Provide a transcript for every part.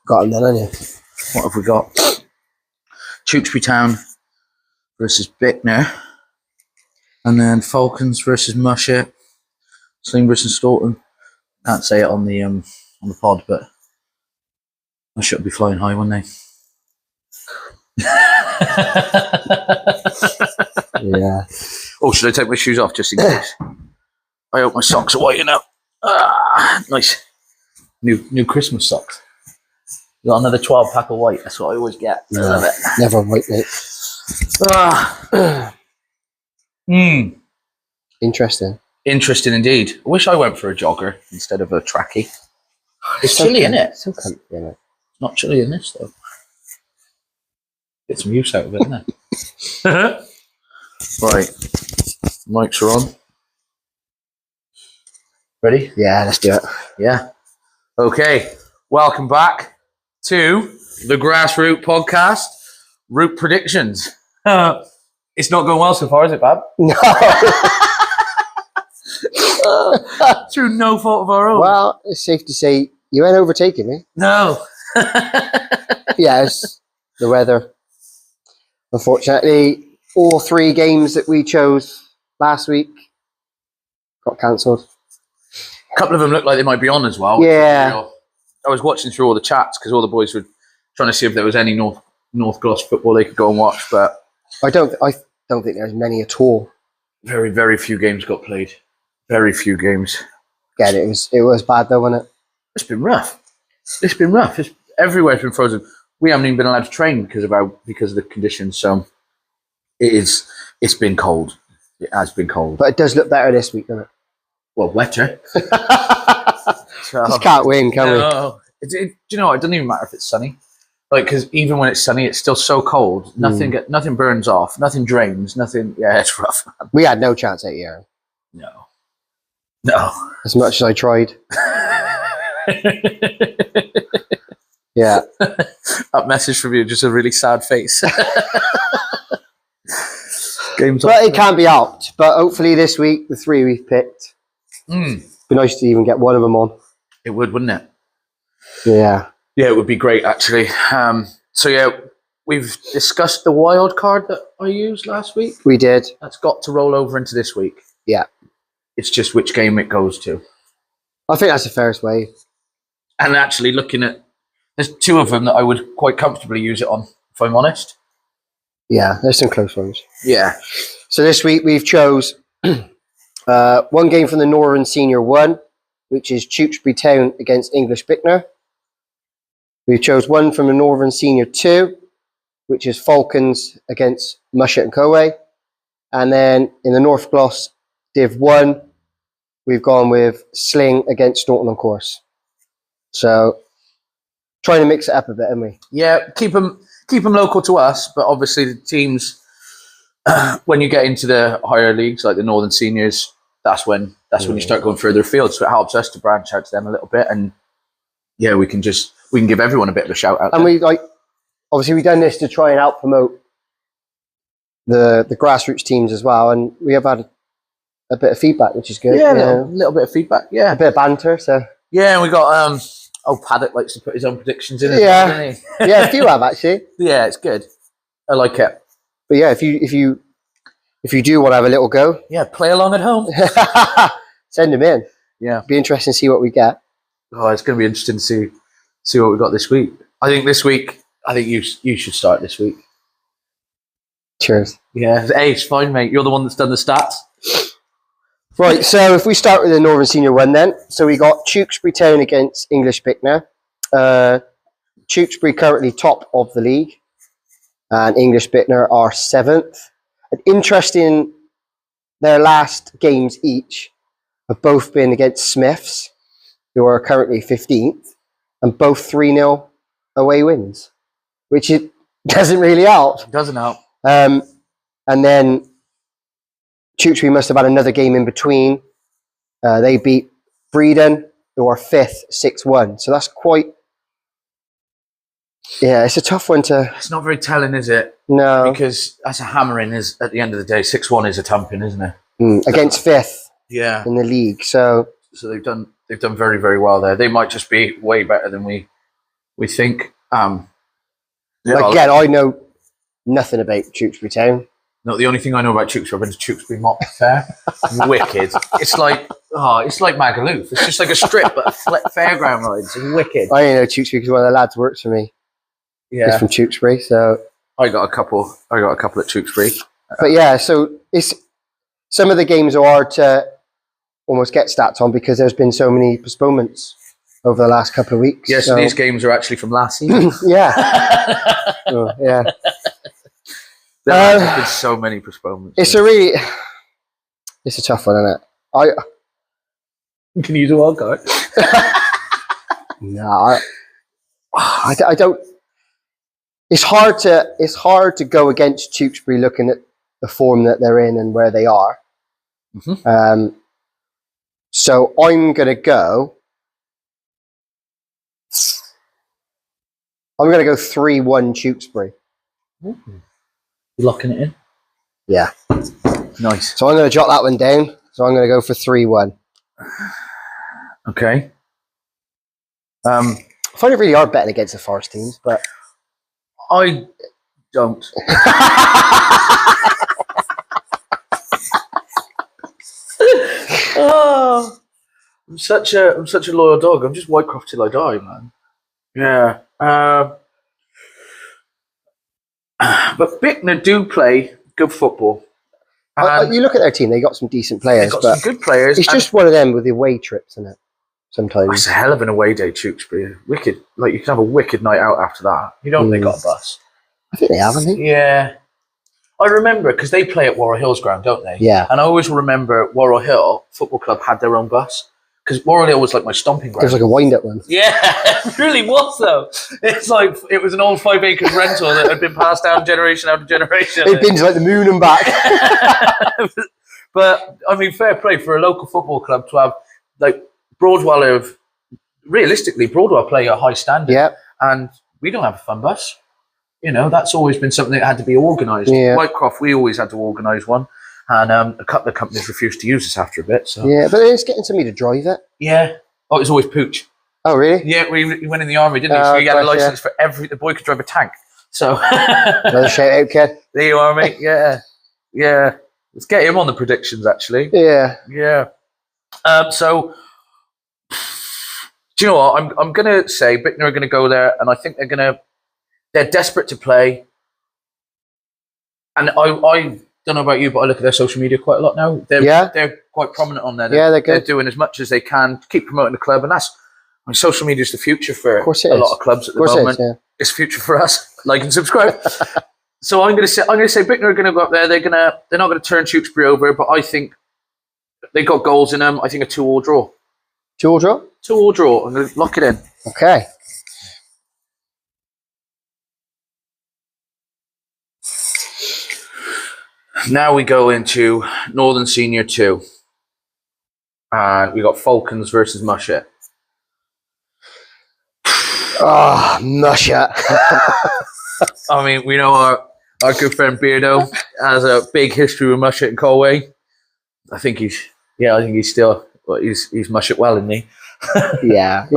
Got him then, haven't you? What have we got? Tewkesbury Town versus Bicknor. And then Falcons versus Mushet. Sling versus Staunton. Can't say it on the pod, but Mushet will be flying high, won't they? Yeah. Oh, should I take my shoes off just in case? I hope my socks are white enough. Nice. New Christmas socks. Got another 12 pack of white. That's what I always get. I love it. Never white, mate. Interesting. Interesting indeed. I wish I went for a jogger instead of a trackie. It's chilly, isn't it? So comfy, isn't it? Not chilly in this, though. Get some use out of it, isn't it? Right. Mics are on. Ready? Yeah, let's do it. Yeah. Okay. Welcome back to the Grassroot Podcast. Root predictions. It's not going well so far, is it, Bab? No. Through no fault of our own. Well, it's safe to say you ain't overtaking me. No. Yes, the weather. Unfortunately, all 3 games that we chose last week got cancelled. A couple of them look like they might be on as well. Yeah. I was watching through all the chats because all the boys were trying to see if there was any North Gloss football they could go and watch, but I don't think there's many at all. very, very few games got played. Very few games. Again, it was bad though, wasn't it? It's been rough. Everywhere's been frozen. We haven't even been allowed to train because of the conditions. So it's been cold. It has been cold. But it does look better this week, doesn't it? Well, wetter. Just can't win, can we? No. Do you know what? It doesn't even matter if it's sunny. Like, because even when it's sunny, it's still so cold. Nothing burns off. Nothing drains. Nothing. Yeah, it's rough. We had no chance out here. No. As much as I tried. Yeah. That message from you, just a really sad face. Games But it can't be helped. But hopefully this week, the 3 we've picked, it'd be nice to even get one of them on. It would, wouldn't it? Yeah. Yeah, it would be great, actually. So, yeah, we've discussed the wild card that I used last week. We did. That's got to roll over into this week. Yeah. It's just which game it goes to. I think that's the fairest way. And actually looking at, there's 2 of them that I would quite comfortably use it on, if I'm honest. Yeah, there's some close ones. Yeah. So this week we've chose one game from the Northern Senior 1, which is Tewkesbury Town against English Bicknor. We chose one from the Northern Senior 2, which is Falcons against Mushet and Coe. And then in the North Gloss Div 1, we've gone with Sling against Staunton on Course. So trying to mix it up a bit, haven't we? Yeah, keep them local to us, but obviously the teams, when you get into the higher leagues, like the Northern Seniors, that's when you start going further afield. So it helps us to branch out to them a little bit. And yeah, we can give everyone a bit of a shout out. And we obviously we've done this to try and help promote the grassroots teams as well, and we have had a bit of feedback, which is good. Yeah, a little bit of feedback. Yeah, a bit of banter. So yeah, and we got Paddock likes to put his own predictions in. Yeah, yeah, a few have actually. Yeah, it's good. I like it. But yeah, if you do want to have a little go, yeah, play along at home. Send them in. Yeah, be interesting to see what we get. Oh, it's going to be interesting to see what we got this week. I think you should start this week. Cheers. Yeah, hey, it's fine, mate. You're the one that's done the stats. Right, so if we start with the Northern Senior 1 then. So we got Tewkesbury Town against English Bicknor. Tewkesbury currently top of the league, and English Bicknor are 7th. And interesting, their last games each have both been against Smiths, who are currently 15th, and both 3-0 away wins, which it doesn't really help. It doesn't help. And then Tewkesbury must have had another game in between. They beat Breeden, who are 5th, 6-1. So that's quite... Yeah, it's a tough one to... It's not very telling, is it? No. Because that's a hammering, is at the end of the day. 6-1 is a thumping, isn't it? Against 5th in the league. So they've done very, very well there. They might just be way better than we we think. Again, I know nothing about Tewkesbury Town. No, the only thing I know about Tewkesbury, I've been to Tewkesbury Mock Fair. Wicked. It's like Magaluf. It's just like a strip, but fairground rides. It's wicked. I only know Tewkesbury because one of the lads works for me. He's Yeah, from Tewkesbury, so. I got a couple at Tewkesbury. But yeah, so it's some of the games are hard to almost get stats on because there's been so many postponements over the last couple of weeks. Yeah, so these games are actually from last season. Yeah. Oh, yeah. There have been so many postponements. It's a tough one, isn't it? Can you use a wild card? No, I don't. It's hard to go against Tewkesbury looking at the form that they're in and where they are. Mhm. So I'm gonna go 3-1 Tewkesbury. You locking it in? Yeah. Nice. So I'm gonna jot that one down. So I'm gonna go for 3-1. Okay. I find it really hard betting against the Forest teams, but I don't. Oh, I'm such a loyal dog. I'm just Whitecroft till I die, man. Yeah. But Bicknor do play good football. And you look at their team; they got some decent they've players, got but some good players. it's and just one of them with the away trips, isn't it? Sometimes. it's a hell of an away day, Tewkesbury. Wicked. Like you can have a wicked night out after that. You don't think got a bus. I think they have, haven't they? Yeah. I remember because they play at Warrow Hills ground, don't they? Yeah. And I always remember Warrow Hill Football Club had their own bus because Warrow Hill was like my stomping It ground. was like a wind-up one. Yeah, it really was though. It's like it was an old 5 acres rental that had been passed down generation after generation. They've been to like the moon and back. But I mean, fair play for a local football club to have like Broadwell have realistically Broadwell play a high standard, Yeah. and we don't have a fun bus. You know, that's always been something that had to be organised. Yeah. Whitecroft, we always had to organise one, and a couple of companies refused to use us after a bit. So Yeah, but it's getting somebody to drive it. yeah. Oh, it was always Pooch. Oh, really? Yeah, he went in the army, didn't he? So he had a gosh, license for every. The boy could drive a tank. So Another shout out, kid. there you are, mate. Yeah, yeah. Let's get him on the predictions, actually. Yeah. Yeah. So, do you know what? I'm going to say Bicknor are going to go there, and I think they're desperate to play. And I don't know about you, but I look at their social media quite a lot now. They're quite prominent on there. Yeah, they're good. They're doing as much as they can to keep promoting the club, and social media is the future for course it a is. lot of clubs at the Of course it moment. is, yeah. It's the future for us. Like and subscribe. So I'm going to say Bicknor are going to go up there. They're not going to turn Tewkesbury over, but I think they got goals in them. I think a 2-2 draw. 2-2 draw? 2-2 draw. I'm going to lock it in. Okay. Now we go into Northern Senior 2. And we got Falcons versus Mushet. Oh, Mushet. I mean, we know our good friend Beardo has a big history with Mushet and Colway. I think he's still, well, he's Mushet well, isn't he? Yeah.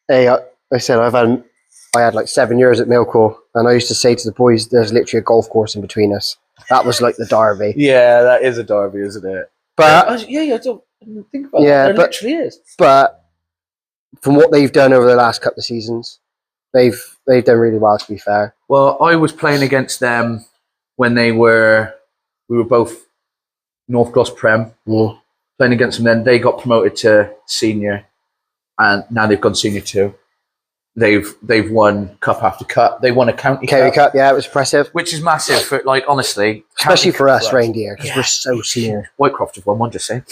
Hey, I said I had like 7 years at Millcore, and I used to say to the boys, there's literally a golf course in between us. That was like the derby. Yeah, that is a derby, isn't it? But I don't think about Yeah, that. There but- literally is. but from what they've done over the last couple of seasons, they've done really well, to be fair. Well, I was playing against them when we were both North Gloss Prem. Mm. Playing against them then. They got promoted to senior, and now they've gone senior 2. They've won cup after cup. They won a county County cup, Cup, yeah, it was impressive. which is massive for, like, honestly. Especially county for cup us, reindeer, because Yeah. we're so small. Whitecroft have won one, just saying.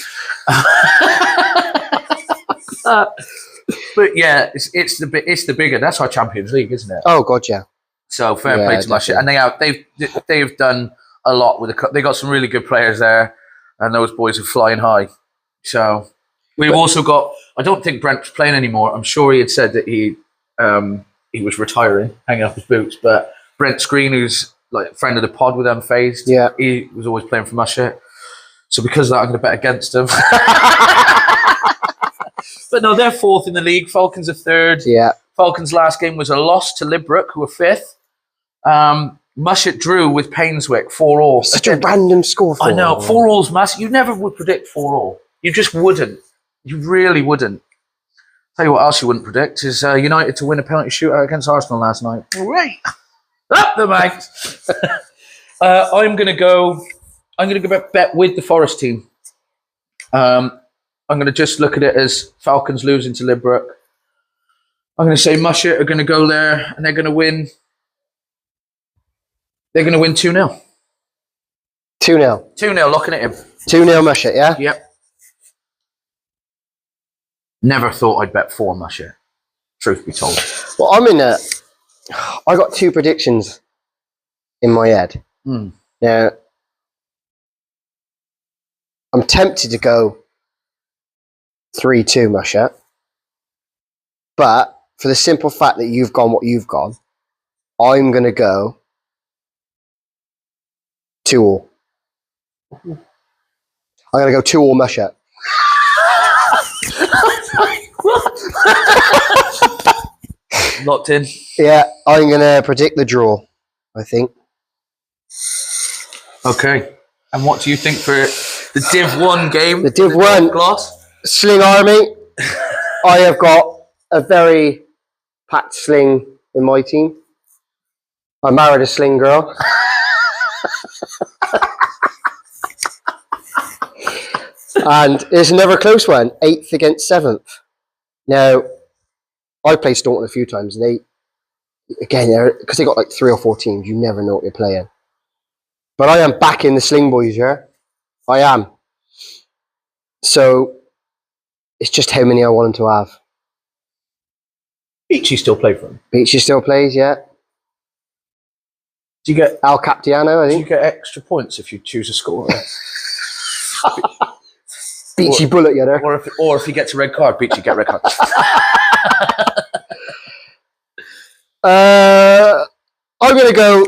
But yeah, it's the bigger. That's our Champions League, isn't it? Oh, God, yeah. So fair Yeah, play to Mushet, definitely. and they've done a lot with the cup. They got some really good players there, and those boys are flying high. So we've also got. I don't think Brent's playing anymore. I'm sure he had said that he was retiring, hanging up his boots. But Brent Screen, who's like a friend of the pod with Unfazed, Yeah. he was always playing for Mushet. So because of that, I'm going to bet against him. But no, they're fourth in the league. Falcons are third. Yeah. Falcons' last game was a loss to Librook, who were fifth. Mushet drew with Painswick 4-4. Such a random score. I know, 4-4's massive. You never would predict 4-4. You just wouldn't. You really wouldn't. Tell you what else you wouldn't predict is United to win a penalty shootout against Arsenal last night. Great. Up the mags. I'm gonna go bet with the Forest team. I'm gonna just look at it as Falcons losing to Librook. I'm gonna say Mushet are gonna go there and they're gonna win. They're gonna win 2-0. 2-0. 2-0, looking at him. 2-0 Mushet, yeah? Yep. Never thought I'd bet 4 Mushet, truth be told. Well, I got 2 predictions in my head. Now, I'm tempted to go 3-2 Mushet, but for the simple fact that you've gone what you've gone, I'm going to go 2-2. I'm going to go 2-2 Mushet. Locked in. Yeah, I'm going to predict the draw, I think. Okay. And what do you think for the Div 1 game? The Div 1 Gloss? Sling Army. I have got a very packed sling in my team. I married a sling girl. And it's another close one, 8th against 7th. Now, I played Staunton a few times, and because they got like 3 or 4 teams, you never know what you're playing. But I am back in the Sling Boys, yeah? I am. So, it's just how many I want them to have. Beachy still play for him. Beachy still plays, yeah. Do you get Al Captiano, I Do you think. get extra points if you choose a scorer? Beachy bullet getter. or if he gets a red card, Beachy get a red card. I'm going to go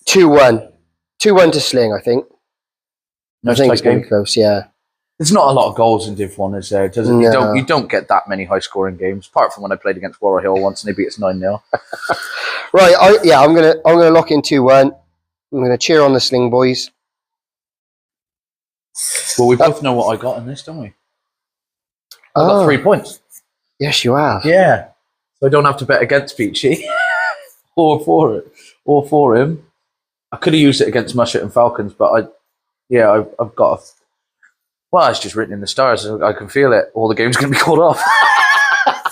2-1. 2-1 to Sling, I think. I think it's going to be close, yeah. There's not a lot of goals in Div 1, is there? Does it? No. You don't get that many high-scoring games, apart from when I played against Warrow Hill once and they beat us 9-0. Right, I'm gonna lock in 2-1. I'm gonna cheer on the Sling Boys. Well, we both know what I got in this, don't we? I got 3 points. Yes, you have. Yeah. So I don't have to bet against Beachy or for him. I could have used it against Mushet and Falcons, but I've got well, it's just written in the stars. I can feel it. All the games going to be called off.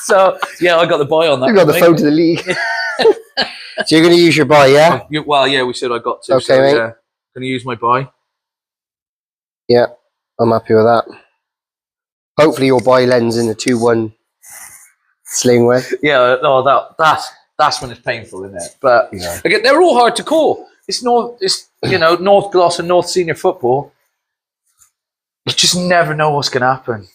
So, yeah, I got the buy on that. You got the phone to the league. So you're going to use your buy, yeah? We said I got to. Okay, so, mate. yeah, going to use my buy. Yeah, I'm happy with that. Hopefully your buy lends in the 2-1 Sling way. Yeah, no, that's when it's painful, isn't it? But again, they're all hard to call. It's North Gloss and North Senior football. You just never know what's going to happen.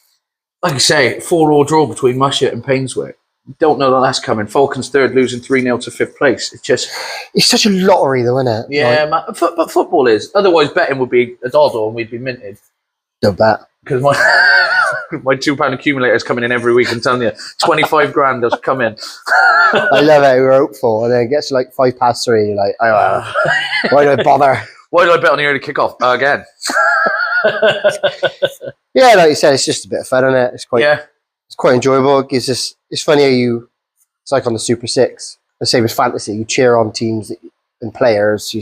Like I say, 4-4 draw between Mushet and Painswick. You don't know that that's coming. Falcons third, losing 3-0 to 5th place. It's such a lottery, though, isn't it? Yeah, man. But football is. Otherwise, betting would be a doddle and we'd be minted. No bet. Because my £2 accumulator is coming in every week. I'm telling you, 25 grand has come in. I love it. We're hopeful, and then it gets to like 3:05. You're like, oh, why do I bother? Why did I bet on the early kickoff again? Yeah, like you said, it's just a bit of fun, isn't it? It's quite enjoyable. It gives us. It's funny how it's like on the Super Six. The same as fantasy. You cheer on teams and players you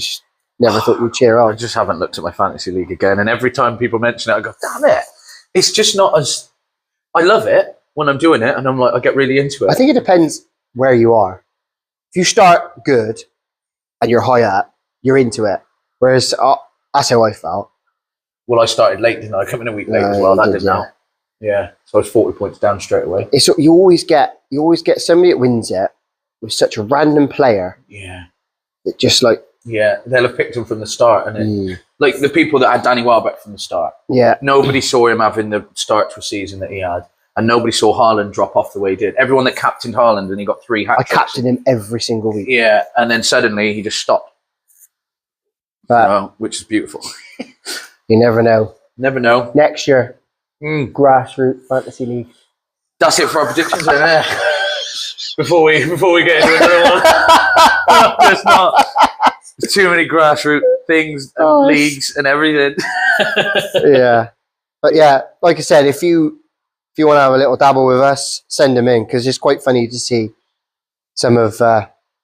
never thought you'd cheer I on. just haven't looked at my fantasy league again, and every time people mention it, I go, "Damn it!" It's just not as. I love it when I'm doing it, and I'm like, I get really into it. I think it depends where you are. If you start good and you're high up, you're into it. Whereas that's how I felt. Well, I started late, didn't I? Coming a week late as well. That did now. Yeah, so I was 40 points down straight away. You always get somebody that wins it with such a random player. Yeah. That just like. Yeah, they'll have picked him from the start, and like the people that had Danny Welbeck from the start. Yeah. Nobody saw him having the start to a season that he had, and nobody saw Haaland drop off the way he did. Everyone that captained Haaland, and he got 3 hat-tricks. I captained him every single week. Yeah, and then suddenly he just stopped. Which is beautiful. You never know. Never know. Next year, grassroots fantasy league. That's it for our predictions, then. Before we get into another one, there's not too many grassroots things, and leagues, and everything. Yeah, but yeah, like I said, if you want to have a little dabble with us, send them in because it's quite funny to see some of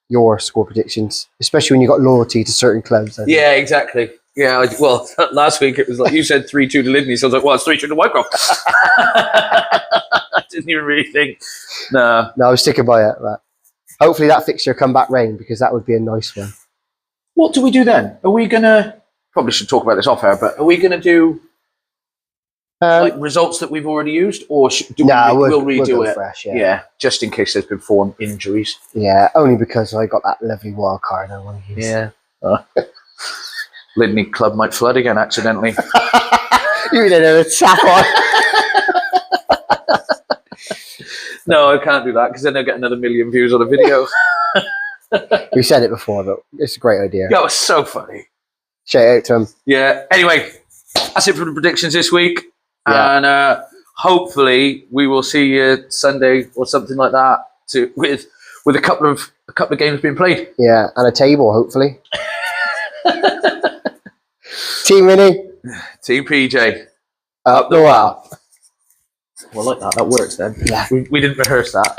your score predictions, especially when you got loyalty to certain clubs. Yeah, exactly. Yeah, well, last week it was like you said 3-2 to Lydney, so I was like, well, it's 3-2 to Wycroft. I didn't even really think. No, I was sticking by it. But hopefully that fixture come back rain because that would be a nice one. What do we do then? Are we gonna? Probably should talk about this off air, but are we gonna do like results that we've already used, or we'll redo it? Fresh, yeah, just in case there's been form injuries. Yeah, only because I got that lovely wild card I want to use. Yeah. Lydney club might flood again accidentally. You didn't know the tap on. No, I can't do that because then they'll get another 1 million views on a video. We said it before, but it's a great idea. That was so funny. Shout out to him. Yeah. Anyway, that's it for the predictions this week, Yeah. and hopefully we will see you Sunday or something like that with a couple of games being played. Yeah, and a table hopefully. Team Winnie. Team PJ. Up the wall. Well, like that. That works then. Yeah. We didn't rehearse that.